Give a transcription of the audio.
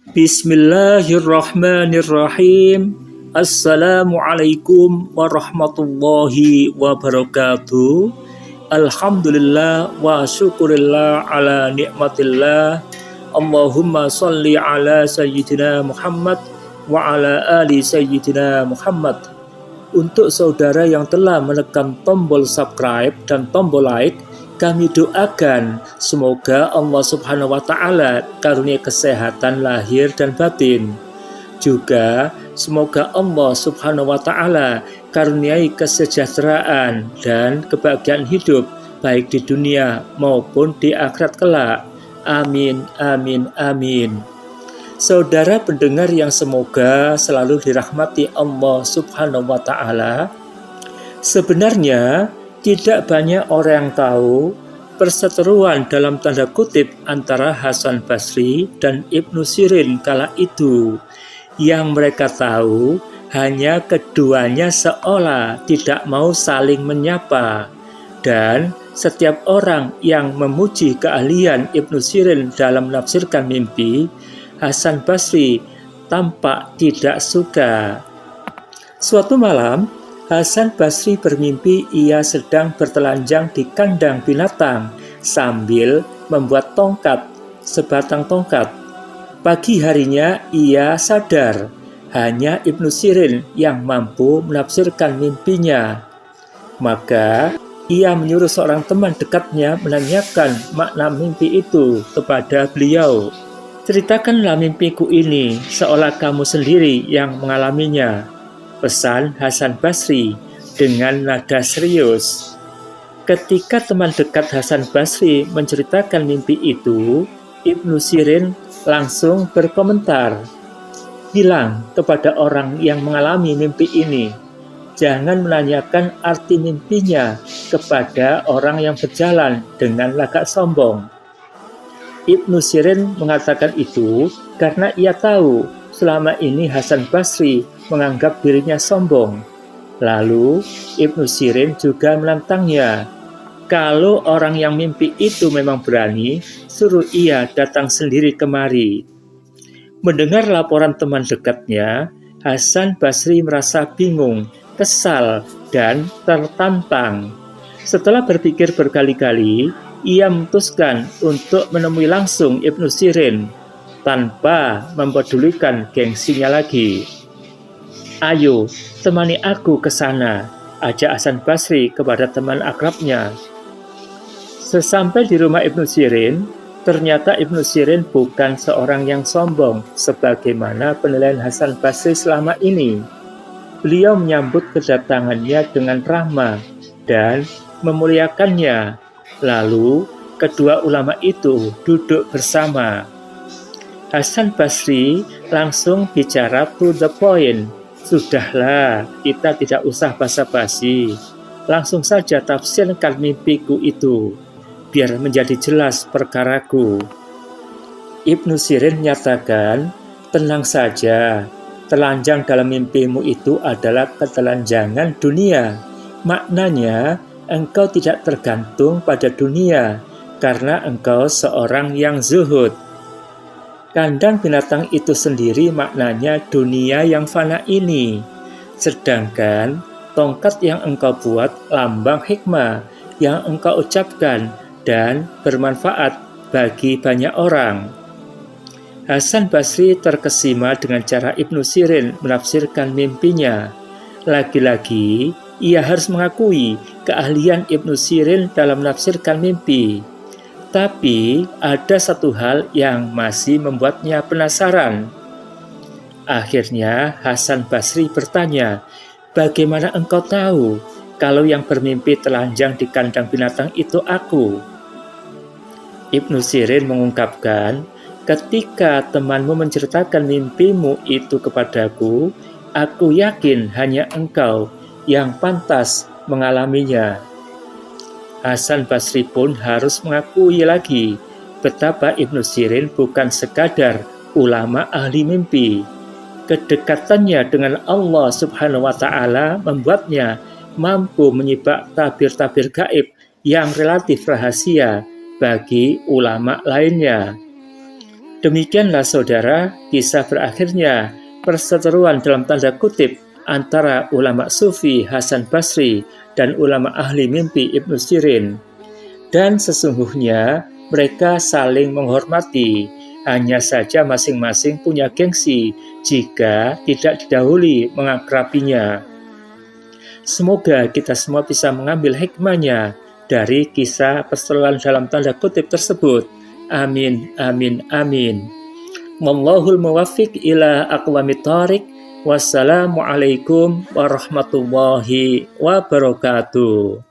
Bismillahirrahmanirrahim. Assalamualaikum warahmatullahi wabarakatuh. Alhamdulillah wa syukurillah ala nikmatillah. Allahumma salli ala sayyidina Muhammad wa ala ali sayyidina Muhammad. Untuk saudara yang telah menekan tombol subscribe dan tombol like, kami doakan semoga Allah Subhanahu wa Ta'ala karunia kesehatan lahir dan batin. Juga semoga Allah Subhanahu wa Ta'ala karuniai kesejahteraan dan kebahagiaan hidup baik di dunia maupun di akhirat kelak. Amin, amin, amin. Saudara pendengar yang semoga selalu dirahmati Allah Subhanahu wa Ta'ala, sebenarnya tidak banyak orang yang tahu perseteruan dalam tanda kutip antara Hasan Basri dan Ibnu Sirin kala itu. Yang mereka tahu hanya keduanya seolah tidak mau saling menyapa. Dan setiap orang yang memuji keahlian Ibnu Sirin dalam menafsirkan mimpi, Hasan Basri tampak tidak suka. Suatu malam, Hasan Basri bermimpi ia sedang bertelanjang di kandang binatang sambil membuat tongkat, sebatang tongkat. Pagi harinya ia sadar hanya Ibnu Sirin yang mampu menafsirkan mimpinya. Maka ia menyuruh seorang teman dekatnya menanyakan makna mimpi itu kepada beliau. "Ceritakanlah mimpiku ini seolah kamu sendiri yang mengalaminya," pesan Hasan Basri dengan nada serius. Ketika teman dekat Hasan Basri menceritakan mimpi itu, Ibnu Sirin langsung berkomentar, "Bilang kepada orang yang mengalami mimpi ini, jangan menanyakan arti mimpinya kepada orang yang berjalan dengan lagak sombong." Ibnu Sirin mengatakan itu karena ia tahu selama ini Hasan Basri menganggap dirinya sombong. Lalu Ibnu Sirin juga menantangnya, "Kalau orang yang mimpi itu memang berani, suruh ia datang sendiri kemari." Mendengar laporan teman dekatnya, Hasan Basri merasa bingung, kesal, dan tertantang. Setelah berpikir berkali-kali, ia memutuskan untuk menemui langsung Ibnu Sirin tanpa mempedulikan gengsinya lagi. "Ayo, temani aku ke sana," ajak Hasan Basri kepada teman akrabnya. Sesampai di rumah Ibnu Sirin, ternyata Ibnu Sirin bukan seorang yang sombong sebagaimana penilaian Hasan Basri selama ini. Beliau menyambut kedatangannya dengan ramah dan memuliakannya. Lalu kedua ulama itu duduk bersama. Hasan Basri langsung bicara to the point. "Sudahlah, kita tidak usah basa-basi. Langsung saja tafsirkan mimpiku itu, biar menjadi jelas perkaraku." Ibnu Sirin menyatakan, "Tenang saja, telanjang dalam mimpimu itu adalah ketelanjangan dunia. Maknanya, engkau tidak tergantung pada dunia, karena engkau seorang yang zuhud. Kandang binatang itu sendiri maknanya dunia yang fana ini. Sedangkan tongkat yang engkau buat lambang hikmah yang engkau ucapkan dan bermanfaat bagi banyak orang." Hasan Basri terkesima dengan cara Ibnu Sirin menafsirkan mimpinya. Lagi-lagi, ia harus mengakui keahlian Ibnu Sirin dalam menafsirkan mimpi. Tapi ada satu hal yang masih membuatnya penasaran. Akhirnya Hasan Basri bertanya, "Bagaimana engkau tahu kalau yang bermimpi telanjang di kandang binatang itu aku?" Ibnu Sirin mengungkapkan, "Ketika temanmu menceritakan mimpimu itu kepadaku, aku yakin hanya engkau yang pantas mengalaminya." Hasan Basri pun harus mengakui lagi betapa Ibnu Sirin bukan sekadar ulama ahli mimpi. Kedekatannya dengan Allah Subhanahu wa Ta'ala membuatnya mampu menyibak tabir-tabir gaib yang relatif rahasia bagi ulama lainnya. Demikianlah saudara, kisah berakhirnya perseteruan dalam tanda kutip antara ulama sufi Hasan Basri dan ulama ahli mimpi Ibnu Sirin. Dan sesungguhnya mereka saling menghormati, hanya saja masing-masing punya gengsi jika tidak didahului mengakrabinya. Semoga kita semua bisa mengambil hikmahnya dari kisah perseteruan dalam tanda kutip tersebut. Amin, amin, amin. Wallahul muwaffiq ila aqwamit thoriq. Wassalamualaikum warahmatullahi wabarakatuh.